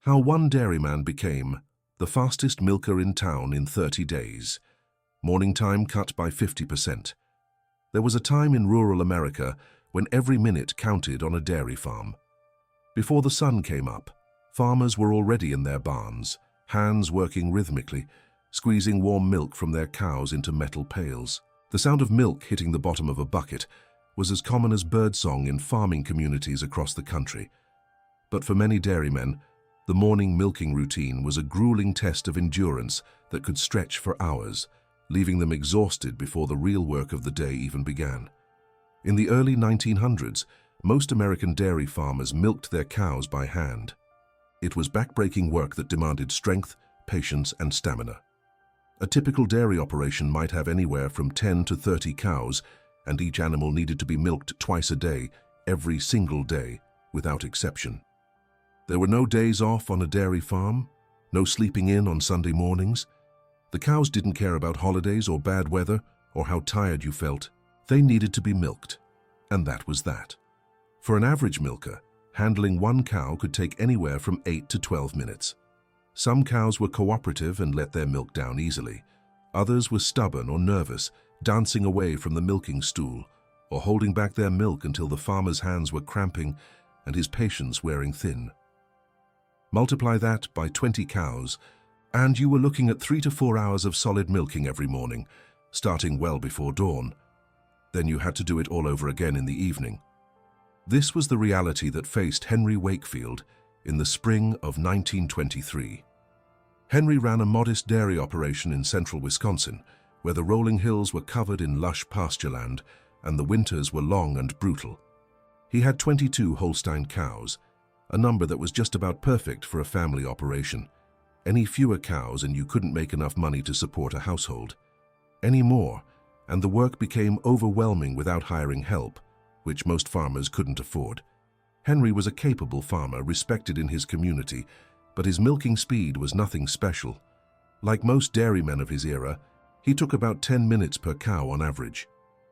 How one dairyman became the fastest milker in town in 30 days. Morning time cut by 50%. There was a time in rural America when every minute counted on a dairy farm. Before the sun came up, farmers were already in their barns, hands working rhythmically, squeezing warm milk from their cows into metal pails. The sound of milk hitting the bottom of a bucket was as common as birdsong in farming communities across the country. But for many dairymen, the morning milking routine was a grueling test of endurance that could stretch for hours, leaving them exhausted before the real work of the day even began. In the early 1900s, most American dairy farmers milked their cows by hand. It was backbreaking work that demanded strength, patience, and stamina. A typical dairy operation might have anywhere from 10 to 30 cows, and each animal needed to be milked twice a day, every single day, without exception. There were no days off on a dairy farm, no sleeping in on Sunday mornings. The cows didn't care about holidays or bad weather or how tired you felt. They needed to be milked, and that was that. For an average milker, handling one cow could take anywhere from 8 to 12 minutes. Some cows were cooperative and let their milk down easily. Others were stubborn or nervous, dancing away from the milking stool or holding back their milk until the farmer's hands were cramping and his patience wearing thin. Multiply that by 20 cows, and you were looking at 3 to 4 hours of solid milking every morning, starting well before dawn. Then you had to do it all over again in the evening. This was the reality that faced Henry Wakefield in the spring of 1923. Henry ran a modest dairy operation in central Wisconsin, where the rolling hills were covered in lush pastureland and the winters were long and brutal. He had 22 Holstein cows, a number that was just about perfect for a family operation. Any fewer cows and you couldn't make enough money to support a household. Any more, and the work became overwhelming without hiring help, which most farmers couldn't afford. Henry was a capable farmer, respected in his community, but his milking speed was nothing special. Like most dairymen of his era, he took about 10 minutes per cow on average.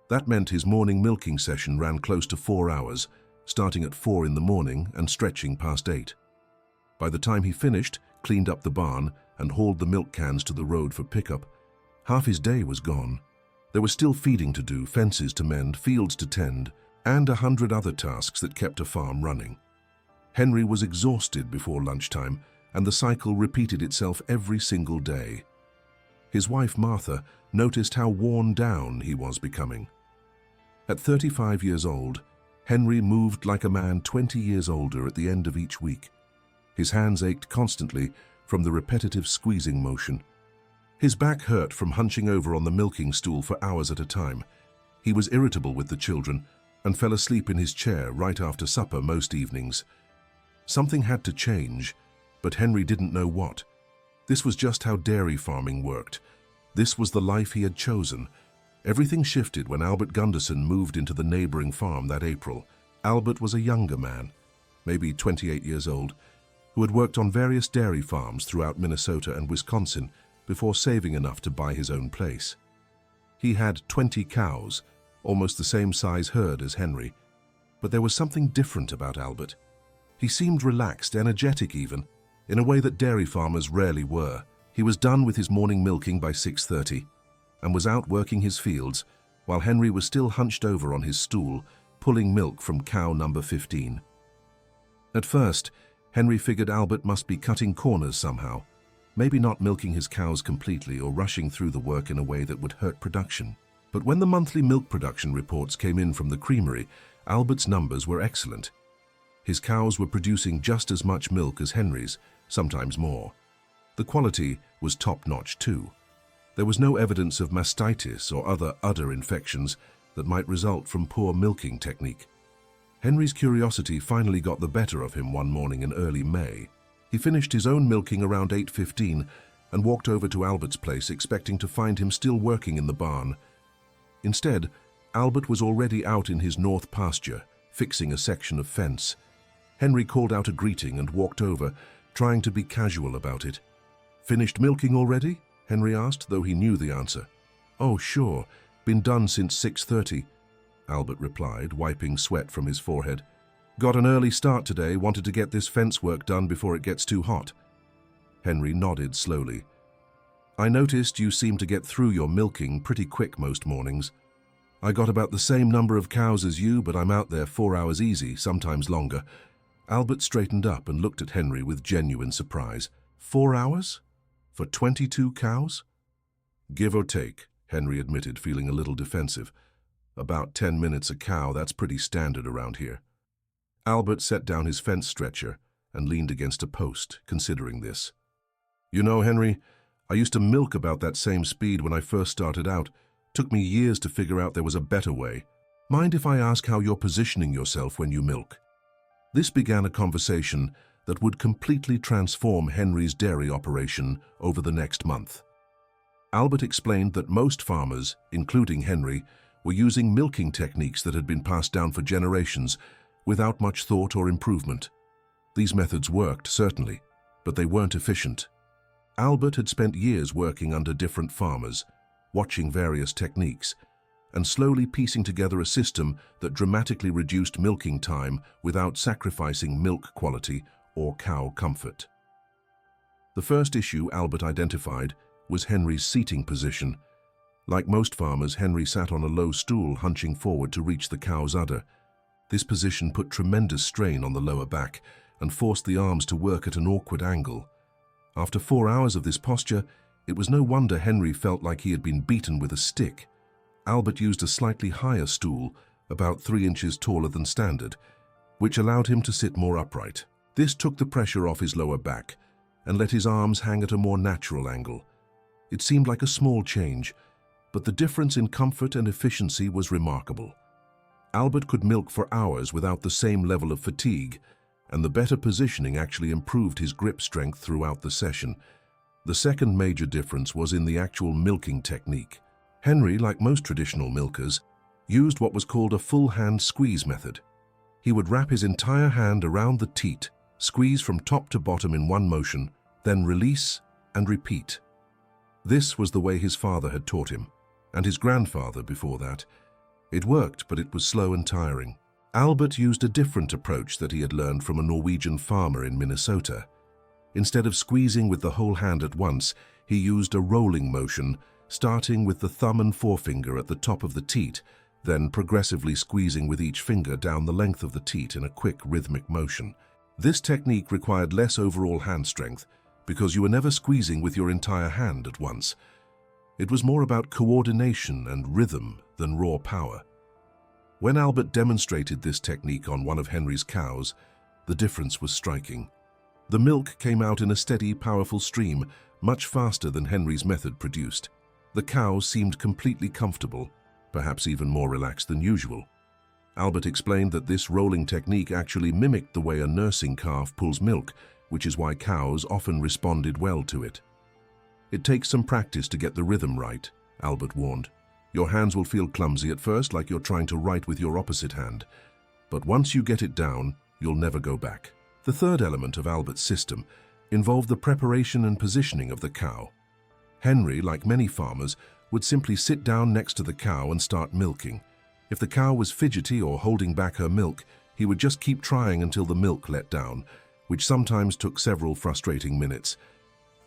That meant his morning milking session ran close to 4 hours, starting at 4 in the morning and stretching past 8. By the time he finished, cleaned up the barn, and hauled the milk cans to the road for pickup, half his day was gone. There was still feeding to do, fences to mend, fields to tend, and 100 other tasks that kept a farm running. Henry was exhausted before lunchtime, and the cycle repeated itself every single day. His wife, Martha, noticed how worn down he was becoming. At 35 years old, Henry moved like a man 20 years older at the end of each week. His hands ached constantly from the repetitive squeezing motion. His back hurt from hunching over on the milking stool for hours at a time. He was irritable with the children and fell asleep in his chair right after supper most evenings. Something had to change, but Henry didn't know what. This was just how dairy farming worked. This was the life he had chosen. Everything shifted when Albert Gunderson moved into the neighboring farm that April. Albert was a younger man, maybe 28 years old, who had worked on various dairy farms throughout Minnesota and Wisconsin before saving enough to buy his own place. He had 20 cows, almost the same size herd as Henry, but there was something different about Albert. He seemed relaxed, energetic even, in a way that dairy farmers rarely were. He was done with his morning milking by 6:30 and was out working his fields while Henry was still hunched over on his stool, pulling milk from cow number 15. At first, Henry figured Albert must be cutting corners somehow, maybe not milking his cows completely or rushing through the work in a way that would hurt production. But when the monthly milk production reports came in from the creamery, Albert's numbers were excellent. His cows were producing just as much milk as Henry's, sometimes more. The quality was top-notch too. There was no evidence of mastitis or other udder infections that might result from poor milking technique. Henry's curiosity finally got the better of him one morning in early May. He finished his own milking around 8:15 and walked over to Albert's place expecting to find him still working in the barn. Instead, Albert was already out in his north pasture, fixing a section of fence. Henry called out a greeting and walked over, trying to be casual about it. "Finished milking already?" Henry asked, though he knew the answer. "Oh, sure. Been done since 6:30, Albert replied, wiping sweat from his forehead. Got an early start today, wanted to get this fence work done before it gets too hot. Henry nodded slowly. I noticed you seem to get through your milking pretty quick most mornings. I got about the same number of cows as you, but I'm out there 4 hours easy, sometimes longer. Albert straightened up and looked at Henry with genuine surprise. 4 hours? For 22 cows? Give or take, Henry admitted, feeling a little defensive. About 10 minutes a cow, that's pretty standard around here. Albert set down his fence stretcher and leaned against a post, considering this. You know, Henry, I used to milk about that same speed when I first started out. Took me years to figure out there was a better way. Mind if I ask how you're positioning yourself when you milk? This began a conversation that would completely transform Henry's dairy operation over the next month. Albert explained that most farmers, including Henry, were using milking techniques that had been passed down for generations without much thought or improvement. These methods worked, certainly, but they weren't efficient. Albert had spent years working under different farmers, watching various techniques, and slowly piecing together a system that dramatically reduced milking time without sacrificing milk quality or cow comfort. The first issue Albert identified was Henry's seating position. Like most farmers, Henry sat on a low stool, hunching forward to reach the cow's udder. This position put tremendous strain on the lower back and forced the arms to work at an awkward angle. After 4 hours of this posture, it was no wonder Henry felt like he had been beaten with a stick. Albert used a slightly higher stool, about 3 inches taller than standard, which allowed him to sit more upright. This took the pressure off his lower back and let his arms hang at a more natural angle. It seemed like a small change, but the difference in comfort and efficiency was remarkable. Albert could milk for hours without the same level of fatigue, and the better positioning actually improved his grip strength throughout the session. The second major difference was in the actual milking technique. Henry, like most traditional milkers, used what was called a full hand squeeze method. He would wrap his entire hand around the teat, squeeze from top to bottom in one motion, then release and repeat. This was the way his father had taught him, and his grandfather before that. It worked, but it was slow and tiring. Albert used a different approach that he had learned from a Norwegian farmer in Minnesota. Instead of squeezing with the whole hand at once, he used a rolling motion, starting with the thumb and forefinger at the top of the teat, then progressively squeezing with each finger down the length of the teat in a quick rhythmic motion. This technique required less overall hand strength because you were never squeezing with your entire hand at once. It was more about coordination and rhythm than raw power. When Albert demonstrated this technique on one of Henry's cows, the difference was striking. The milk came out in a steady, powerful stream, much faster than Henry's method produced. The cow seemed completely comfortable, perhaps even more relaxed than usual. Albert explained that this rolling technique actually mimicked the way a nursing calf pulls milk, which is why cows often responded well to it. It takes some practice to get the rhythm right, Albert warned. Your hands will feel clumsy at first, like you're trying to write with your opposite hand. But once you get it down, you'll never go back. The third element of Albert's system involved the preparation and positioning of the cow. Henry, like many farmers, would simply sit down next to the cow and start milking. If the cow was fidgety or holding back her milk, he would just keep trying until the milk let down, which sometimes took several frustrating minutes.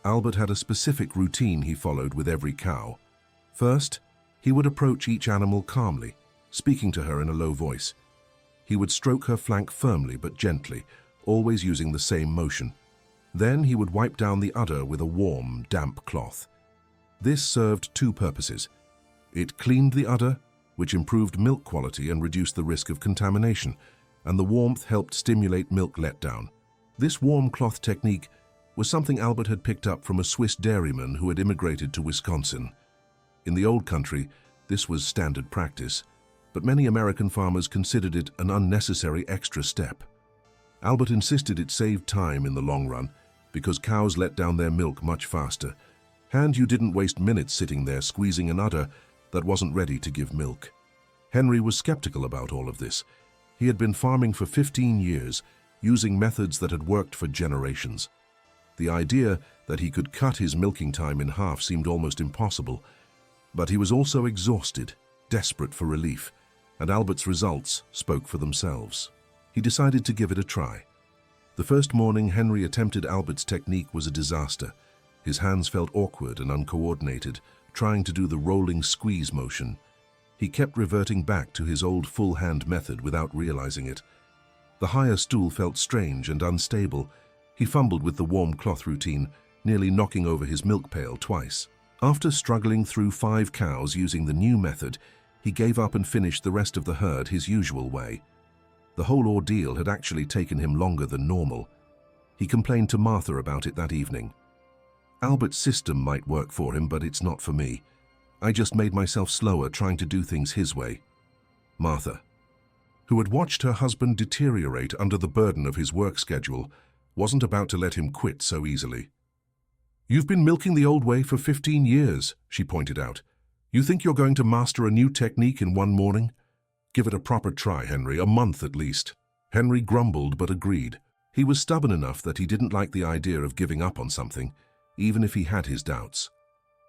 Albert had a specific routine he followed with every cow. First, he would approach each animal calmly, speaking to her in a low voice. He would stroke her flank firmly but gently, always using the same motion. Then he would wipe down the udder with a warm, damp cloth. This served two purposes. It cleaned the udder, which improved milk quality and reduced the risk of contamination, and the warmth helped stimulate milk letdown. This warm cloth technique was something Albert had picked up from a Swiss dairyman who had immigrated to Wisconsin. In the old country, this was standard practice, but many American farmers considered it an unnecessary extra step. Albert insisted it saved time in the long run because cows let down their milk much faster, and you didn't waste minutes sitting there squeezing an udder that wasn't ready to give milk. Henry was skeptical about all of this. He had been farming for 15 years, using methods that had worked for generations. The idea that he could cut his milking time in half seemed almost impossible, but he was also exhausted, desperate for relief, and Albert's results spoke for themselves. He decided to give it a try. The first morning Henry attempted Albert's technique was a disaster. His hands felt awkward and uncoordinated, trying to do the rolling squeeze motion. He kept reverting back to his old full-hand method without realizing it. The higher stool felt strange and unstable. He fumbled with the warm cloth routine, nearly knocking over his milk pail twice. After struggling through 5 cows using the new method, he gave up and finished the rest of the herd his usual way. The whole ordeal had actually taken him longer than normal. He complained to Martha about it that evening. "Albert's system might work for him, but it's not for me. I just made myself slower trying to do things his way." Martha, who had watched her husband deteriorate under the burden of his work schedule, wasn't about to let him quit so easily. "You've been milking the old way for 15 years, she pointed out. "You think you're going to master a new technique in one morning? Give it a proper try, Henry, a month at least." Henry grumbled but agreed. He was stubborn enough that he didn't like the idea of giving up on something, even if he had his doubts.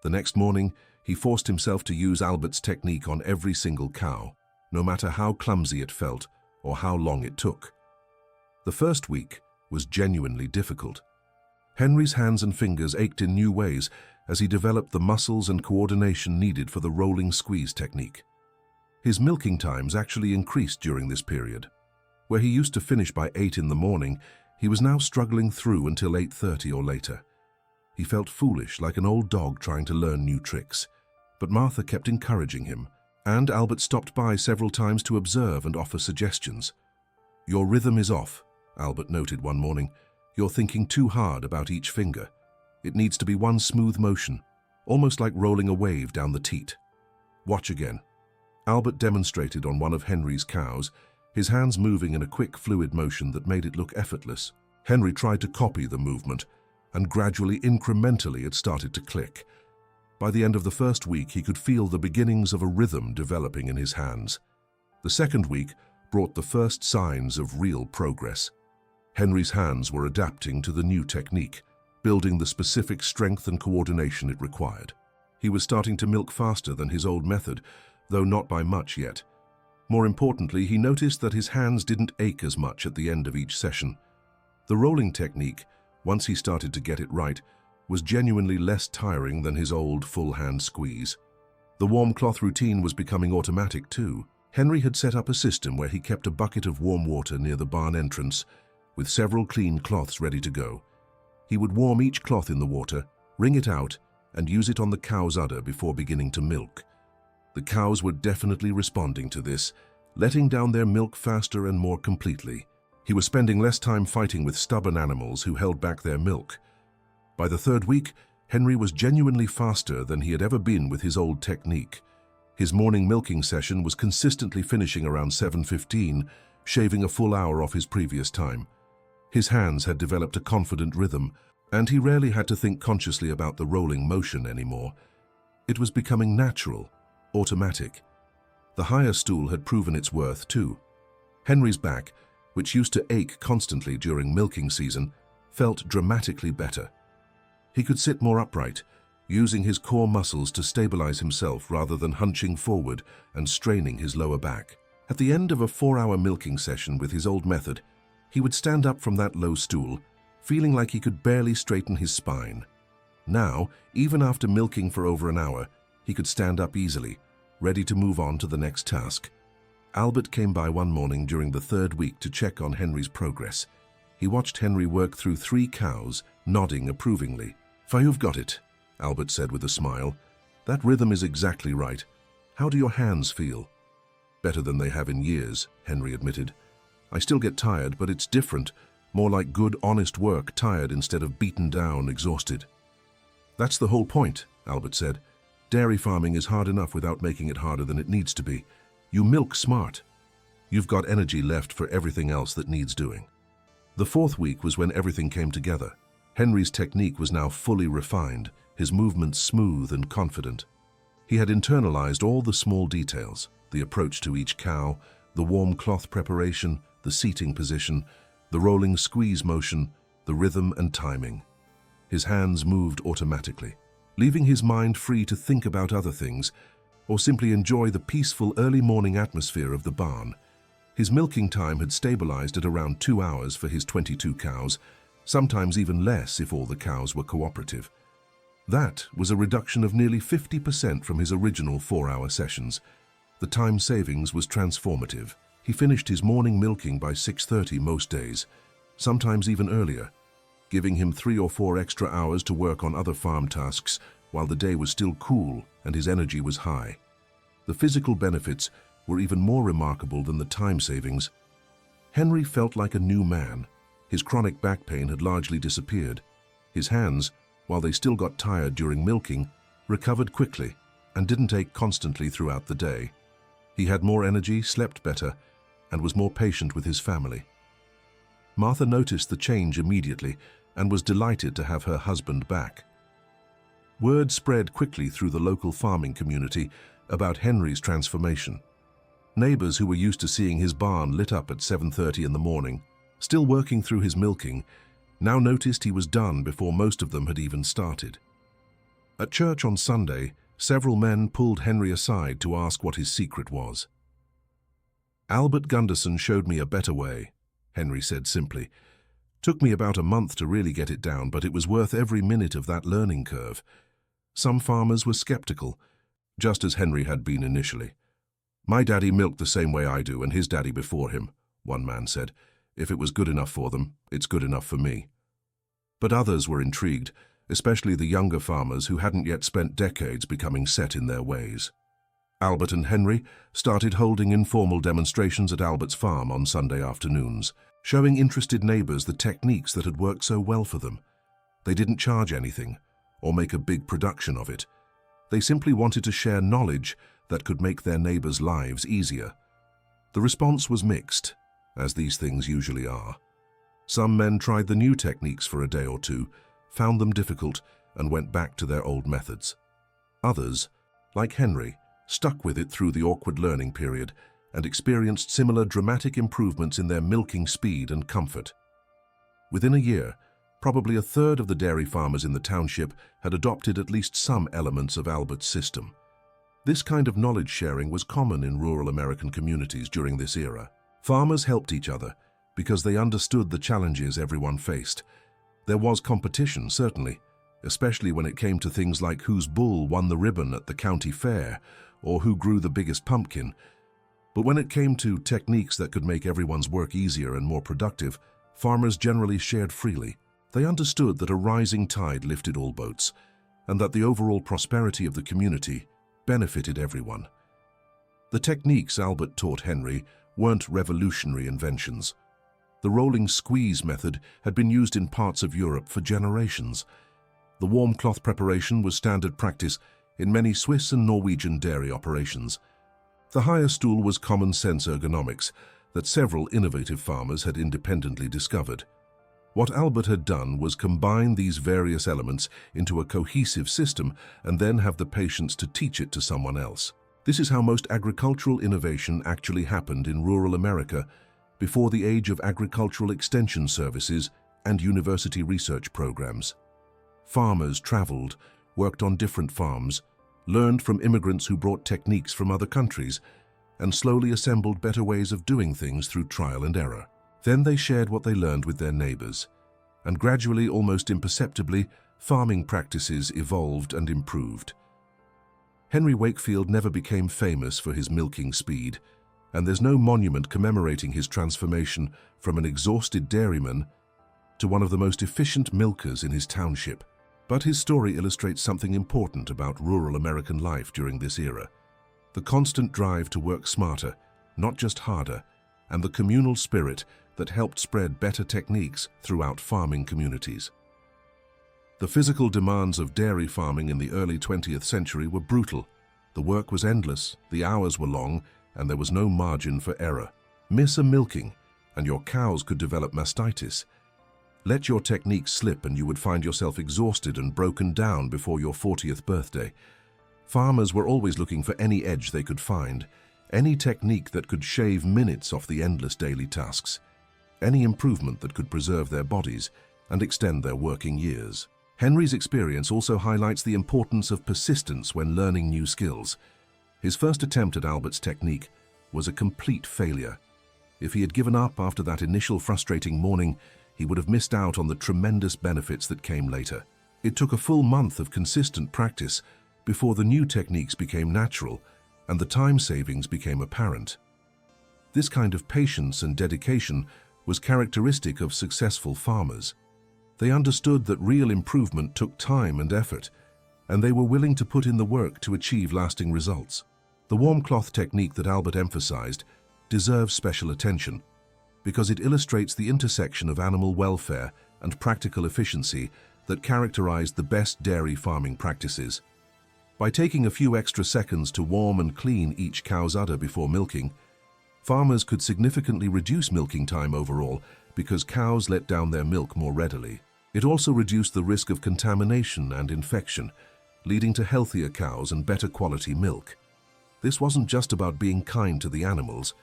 The next morning, he forced himself to use Albert's technique on every single cow, no matter how clumsy it felt or how long it took. The first week was genuinely difficult. Henry's hands and fingers ached in new ways as he developed the muscles and coordination needed for the rolling squeeze technique. His milking times actually increased during this period. Where he used to finish by 8 in the morning, he was now struggling through until 8:30 or later. He felt foolish, like an old dog trying to learn new tricks. But Martha kept encouraging him, and Albert stopped by several times to observe and offer suggestions. "Your rhythm is off," Albert noted one morning. "You're thinking too hard about each finger. It needs to be one smooth motion, almost like rolling a wave down the teat. Watch again." Albert demonstrated on one of Henry's cows, his hands moving in a quick, fluid motion that made it look effortless. Henry tried to copy the movement, and gradually, incrementally, it started to click. By the end of the first week, he could feel the beginnings of a rhythm developing in his hands. The second week brought the first signs of real progress. Henry's hands were adapting to the new technique, building the specific strength and coordination it required. He was starting to milk faster than his old method, though not by much yet. More importantly, he noticed that his hands didn't ache as much at the end of each session. The rolling technique, once he started to get it right, was genuinely less tiring than his old full-hand squeeze. The warm cloth routine was becoming automatic too. Henry had set up a system where he kept a bucket of warm water near the barn entrance, with several clean cloths ready to go. He would warm each cloth in the water, wring it out, and use it on the cow's udder before beginning to milk. The cows were definitely responding to this, letting down their milk faster and more completely. He was spending less time fighting with stubborn animals who held back their milk. By the third week, Henry was genuinely faster than he had ever been with his old technique. His morning milking session was consistently finishing around 7:15, shaving a full hour off his previous time. His hands had developed a confident rhythm, and he rarely had to think consciously about the rolling motion anymore. It was becoming natural, automatic. The higher stool had proven its worth too. Henry's back, which used to ache constantly during milking season, felt dramatically better. He could sit more upright, using his core muscles to stabilize himself rather than hunching forward and straining his lower back. At the end of a 4-hour milking session with his old method, he would stand up from that low stool, feeling like he could barely straighten his spine. Now, even after milking for over an hour, he could stand up easily, ready to move on to the next task. Albert came by one morning during the third week to check on Henry's progress. He watched Henry work through 3 cows, nodding approvingly. "You've got it," Albert said with a smile. "That rhythm is exactly right. How do your hands feel?" "Better than they have in years," Henry admitted. "I still get tired, but it's different, more like good, honest work, tired instead of beaten down, exhausted." "That's the whole point," Albert said. "Dairy farming is hard enough without making it harder than it needs to be. You milk smart. You've got energy left for everything else that needs doing." The fourth week was when everything came together. Henry's technique was now fully refined, his movements smooth and confident. He had internalized all the small details, the approach to each cow, the warm cloth preparation, the seating position, the rolling squeeze motion, the rhythm and timing. His hands moved automatically, leaving his mind free to think about other things or simply enjoy the peaceful early morning atmosphere of the barn. His milking time had stabilized at around 2 hours for his 22 cows, sometimes even less if all the cows were cooperative. That was a reduction of nearly 50% from his original 4-hour sessions. The time savings was transformative. He finished his morning milking by 6:30 most days, sometimes even earlier, giving him 3 or 4 extra hours to work on other farm tasks while the day was still cool and his energy was high. The physical benefits were even more remarkable than the time savings. Henry felt like a new man. His chronic back pain had largely disappeared. His hands, while they still got tired during milking, recovered quickly and didn't ache constantly throughout the day. He had more energy, slept better, and was more patient with his family. Martha noticed the change immediately and was delighted to have her husband back. Word spread quickly through the local farming community about Henry's transformation. Neighbors who were used to seeing his barn lit up at 7:30 in the morning, still working through his milking, now noticed he was done before most of them had even started. At church on Sunday, several men pulled Henry aside to ask what his secret was. "Albert Gunderson showed me a better way," Henry said simply. "Took me about a month to really get it down, but it was worth every minute of that learning curve." Some farmers were skeptical, just as Henry had been initially. "My daddy milked the same way I do, and his daddy before him," one man said. "If it was good enough for them, it's good enough for me." But others were intrigued, especially the younger farmers who hadn't yet spent decades becoming set in their ways. Albert and Henry started holding informal demonstrations at Albert's farm on Sunday afternoons, showing interested neighbors the techniques that had worked so well for them. They didn't charge anything or make a big production of it. They simply wanted to share knowledge that could make their neighbors' lives easier. The response was mixed, as these things usually are. Some men tried the new techniques for a day or two, found them difficult, and went back to their old methods. Others, like Henry, stuck with it through the awkward learning period and experienced similar dramatic improvements in their milking speed and comfort. Within a year, probably a third of the dairy farmers in the township had adopted at least some elements of Albert's system. This kind of knowledge sharing was common in rural American communities during this era. Farmers helped each other because they understood the challenges everyone faced. There was competition, certainly, especially when it came to things like whose bull won the ribbon at the county fair or who grew the biggest pumpkin. But when it came to techniques that could make everyone's work easier and more productive, farmers generally shared freely. They understood that a rising tide lifted all boats, and that the overall prosperity of the community benefited everyone. The techniques Albert taught Henry weren't revolutionary inventions. The rolling squeeze method had been used in parts of Europe for generations. The warm cloth preparation was standard practice in many Swiss and Norwegian dairy operations. The higher stool was common sense ergonomics that several innovative farmers had independently discovered. What Albert had done was combine these various elements into a cohesive system and then have the patience to teach it to someone else. This is how most agricultural innovation actually happened in rural America before the age of agricultural extension services and university research programs. Farmers traveled, worked on different farms, learned from immigrants who brought techniques from other countries, and slowly assembled better ways of doing things through trial and error. Then they shared what they learned with their neighbors, and gradually, almost imperceptibly, farming practices evolved and improved. Henry Wakefield never became famous for his milking speed, and there's no monument commemorating his transformation from an exhausted dairyman to one of the most efficient milkers in his township. But his story illustrates something important about rural American life during this era: the constant drive to work smarter, not just harder, and the communal spirit that helped spread better techniques throughout farming communities. The physical demands of dairy farming in the early 20th century were brutal. The work was endless, the hours were long, and there was no margin for error. Miss a milking, and your cows could develop mastitis. Let your technique slip and you would find yourself exhausted and broken down before your 40th birthday. Farmers were always looking for any edge they could find, any technique that could shave minutes off the endless daily tasks, any improvement that could preserve their bodies and extend their working years. Henry's experience also highlights the importance of persistence when learning new skills. His first attempt at Albert's technique was a complete failure. If he had given up after that initial frustrating morning, he would have missed out on the tremendous benefits that came later. It took a full month of consistent practice before the new techniques became natural and the time savings became apparent. This kind of patience and dedication was characteristic of successful farmers. They understood that real improvement took time and effort, and they were willing to put in the work to achieve lasting results. The warm cloth technique that Albert emphasized deserves special attention because it illustrates the intersection of animal welfare and practical efficiency that characterized the best dairy farming practices. By taking a few extra seconds to warm and clean each cow's udder before milking, farmers could significantly reduce milking time overall because cows let down their milk more readily. It also reduced the risk of contamination and infection, leading to healthier cows and better quality milk. This wasn't just about being kind to the animals,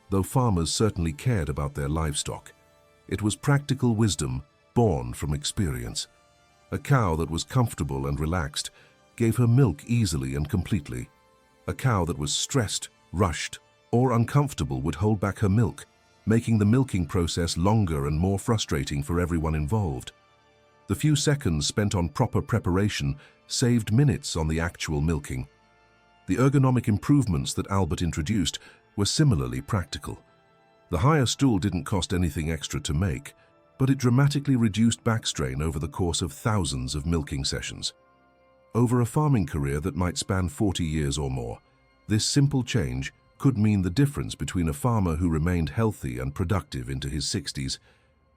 though farmers certainly cared about their livestock. It was practical wisdom born from experience. A cow that was comfortable and relaxed gave her milk easily and completely. A cow that was stressed, rushed, or uncomfortable would hold back her milk, making the milking process longer and more frustrating for everyone involved. The few seconds spent on proper preparation saved minutes on the actual milking. The ergonomic improvements that Albert introduced were similarly practical. The higher stool didn't cost anything extra to make, but it dramatically reduced back strain over the course of thousands of milking sessions. Over a farming career that might span 40 years or more, this simple change could mean the difference between a farmer who remained healthy and productive into his 60s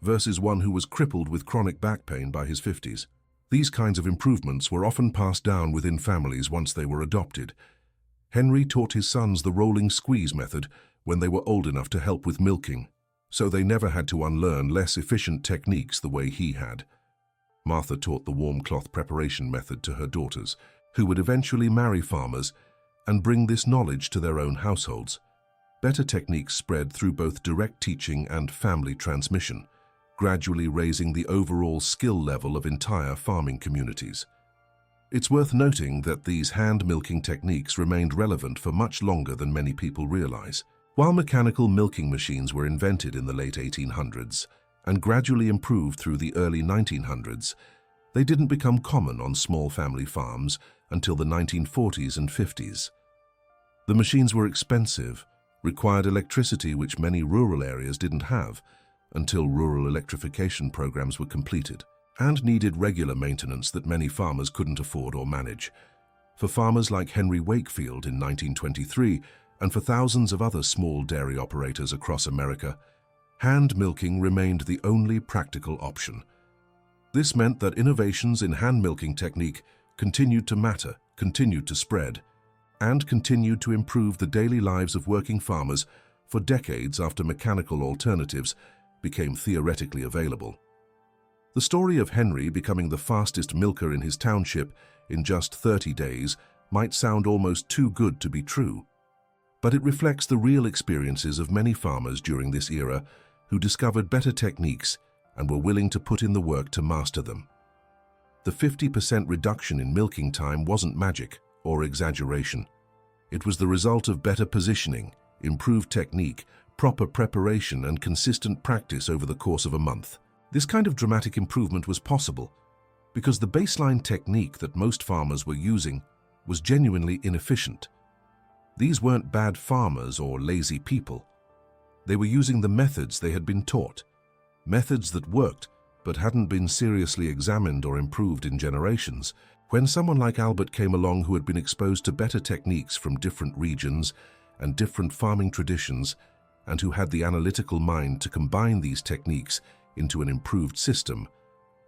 versus one who was crippled with chronic back pain by his 50s. These kinds of improvements were often passed down within families once they were adopted. Henry taught his sons the rolling squeeze method when they were old enough to help with milking, so they never had to unlearn less efficient techniques the way he had. Martha taught the warm cloth preparation method to her daughters, who would eventually marry farmers and bring this knowledge to their own households. Better techniques spread through both direct teaching and family transmission, gradually raising the overall skill level of entire farming communities. It's worth noting that these hand-milking techniques remained relevant for much longer than many people realize. While mechanical milking machines were invented in the late 1800s and gradually improved through the early 1900s, they didn't become common on small family farms until the 1940s and 50s. The machines were expensive, required electricity which many rural areas didn't have until rural electrification programs were completed, and needed regular maintenance that many farmers couldn't afford or manage. For farmers like Henry Wakefield in 1923, and for thousands of other small dairy operators across America, hand milking remained the only practical option. This meant that innovations in hand milking technique continued to matter, continued to spread, and continued to improve the daily lives of working farmers for decades after mechanical alternatives became theoretically available. The story of Henry becoming the fastest milker in his township in just 30 days might sound almost too good to be true, but it reflects the real experiences of many farmers during this era who discovered better techniques and were willing to put in the work to master them. The 50% reduction in milking time wasn't magic or exaggeration. It was the result of better positioning, improved technique, proper preparation, and consistent practice over the course of a month. This kind of dramatic improvement was possible because the baseline technique that most farmers were using was genuinely inefficient. These weren't bad farmers or lazy people. They were using the methods they had been taught, methods that worked but hadn't been seriously examined or improved in generations. When someone like Albert came along who had been exposed to better techniques from different regions and different farming traditions, and who had the analytical mind to combine these techniques into an improved system,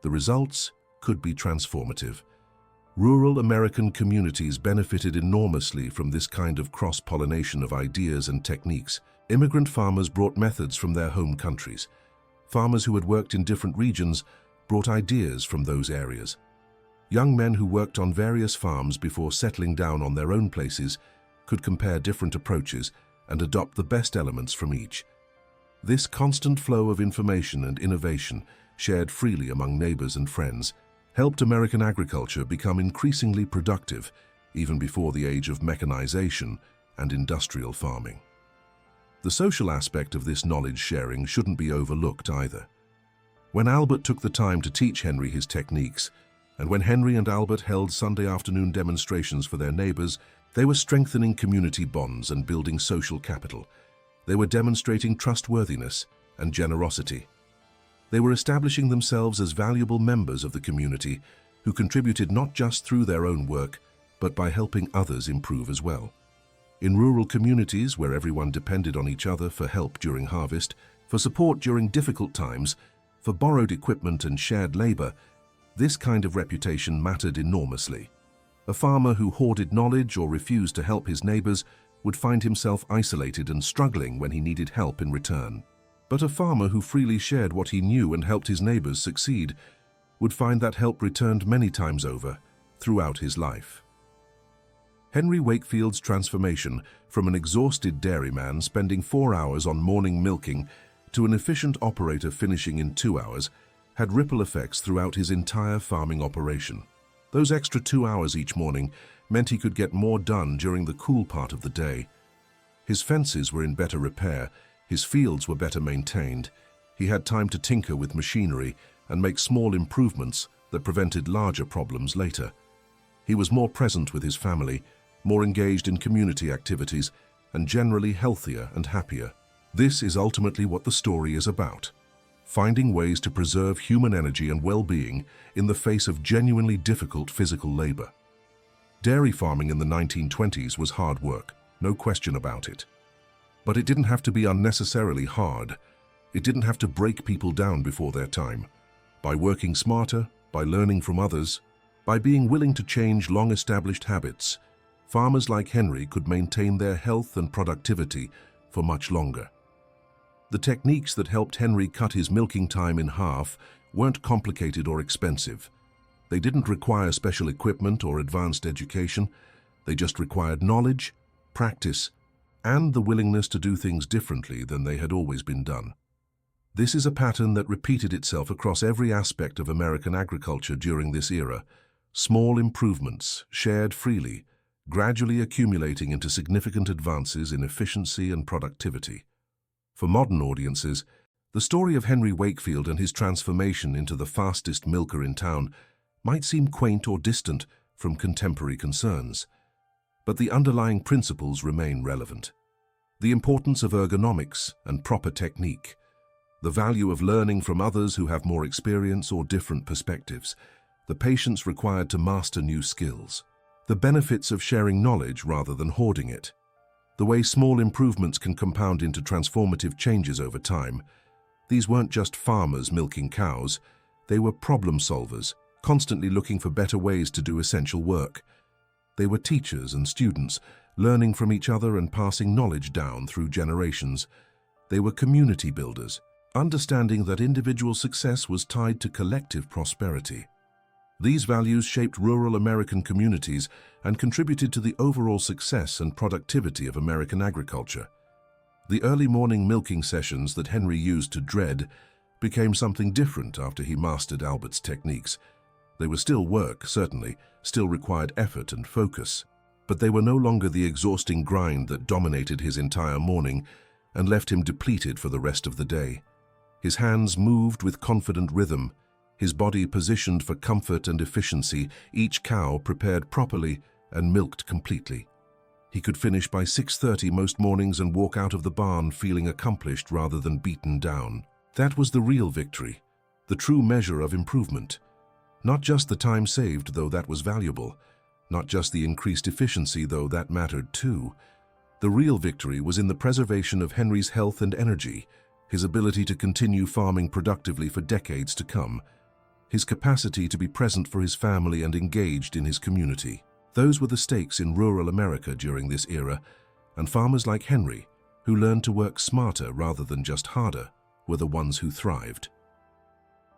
the results could be transformative. Rural American communities benefited enormously from this kind of cross-pollination of ideas and techniques. Immigrant farmers brought methods from their home countries. Farmers who had worked in different regions brought ideas from those areas. Young men who worked on various farms before settling down on their own places could compare different approaches and adopt the best elements from each. This constant flow of information and innovation, shared freely among neighbors and friends, helped American agriculture become increasingly productive even before the age of mechanization and industrial farming. The social aspect of this knowledge sharing shouldn't be overlooked either. When Albert took the time to teach Henry his techniques, and when Henry and Albert held Sunday afternoon demonstrations for their neighbors, they were strengthening community bonds and building social capital. They were demonstrating trustworthiness and generosity. They were establishing themselves as valuable members of the community who contributed not just through their own work, but by helping others improve as well. In rural communities where everyone depended on each other for help during harvest, for support during difficult times, for borrowed equipment and shared labor, this kind of reputation mattered enormously. A farmer who hoarded knowledge or refused to help his neighbors would find himself isolated and struggling when he needed help in return. But a farmer who freely shared what he knew and helped his neighbors succeed would find that help returned many times over throughout his life. Henry Wakefield's transformation from an exhausted dairyman spending 4 hours on morning milking to an efficient operator finishing in 2 hours had ripple effects throughout his entire farming operation. Those extra 2 hours each morning meant he could get more done during the cool part of the day. His fences were in better repair, his fields were better maintained, he had time to tinker with machinery and make small improvements that prevented larger problems later. He was more present with his family, more engaged in community activities, and generally healthier and happier. This is ultimately what the story is about: finding ways to preserve human energy and well-being in the face of genuinely difficult physical labor. Dairy farming in the 1920s was hard work, no question about it. But it didn't have to be unnecessarily hard. It didn't have to break people down before their time. By working smarter, by learning from others, by being willing to change long-established habits, farmers like Henry could maintain their health and productivity for much longer. The techniques that helped Henry cut his milking time in half weren't complicated or expensive. They didn't require special equipment or advanced education. They just required knowledge, practice, and the willingness to do things differently than they had always been done. This is a pattern that repeated itself across every aspect of American agriculture during this era. Small improvements, shared freely, gradually accumulating into significant advances in efficiency and productivity. For modern audiences, the story of Henry Wakefield and his transformation into the fastest milker in town might seem quaint or distant from contemporary concerns, but the underlying principles remain relevant. The importance of ergonomics and proper technique, the value of learning from others who have more experience or different perspectives, the patience required to master new skills, the benefits of sharing knowledge rather than hoarding it, the way small improvements can compound into transformative changes over time. These weren't just farmers milking cows, they were problem solvers, constantly looking for better ways to do essential work. They were teachers and students, learning from each other and passing knowledge down through generations. They were community builders, understanding that individual success was tied to collective prosperity. These values shaped rural American communities and contributed to the overall success and productivity of American agriculture. The early morning milking sessions that Henry used to dread became something different after he mastered Albert's techniques. They were still work, certainly, still required effort and focus, but they were no longer the exhausting grind that dominated his entire morning and left him depleted for the rest of the day. His hands moved with confident rhythm, his body positioned for comfort and efficiency, each cow prepared properly and milked completely. He could finish by 6:30 most mornings and walk out of the barn feeling accomplished rather than beaten down. That was the real victory, the true measure of improvement. Not just the time saved, though that was valuable. Not just the increased efficiency, though that mattered too. The real victory was in the preservation of Henry's health and energy, his ability to continue farming productively for decades to come, his capacity to be present for his family and engaged in his community. Those were the stakes in rural America during this era, and farmers like Henry, who learned to work smarter rather than just harder, were the ones who thrived.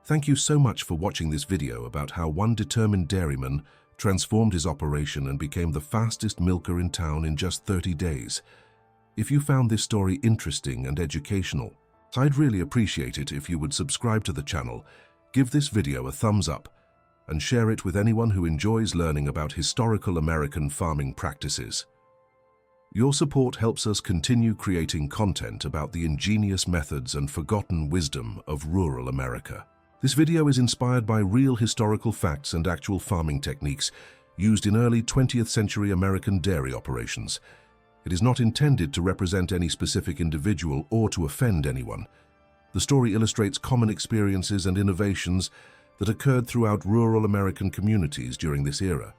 Thank you so much for watching this video about how one determined dairyman transformed his operation and became the fastest milker in town in just 30 days. If you found this story interesting and educational, I'd really appreciate it if you would subscribe to the channel, give this video a thumbs up, and share it with anyone who enjoys learning about historical American farming practices. Your support helps us continue creating content about the ingenious methods and forgotten wisdom of rural America. This video is inspired by real historical facts and actual farming techniques used in early 20th century American dairy operations. It is not intended to represent any specific individual or to offend anyone. The story illustrates common experiences and innovations that occurred throughout rural American communities during this era.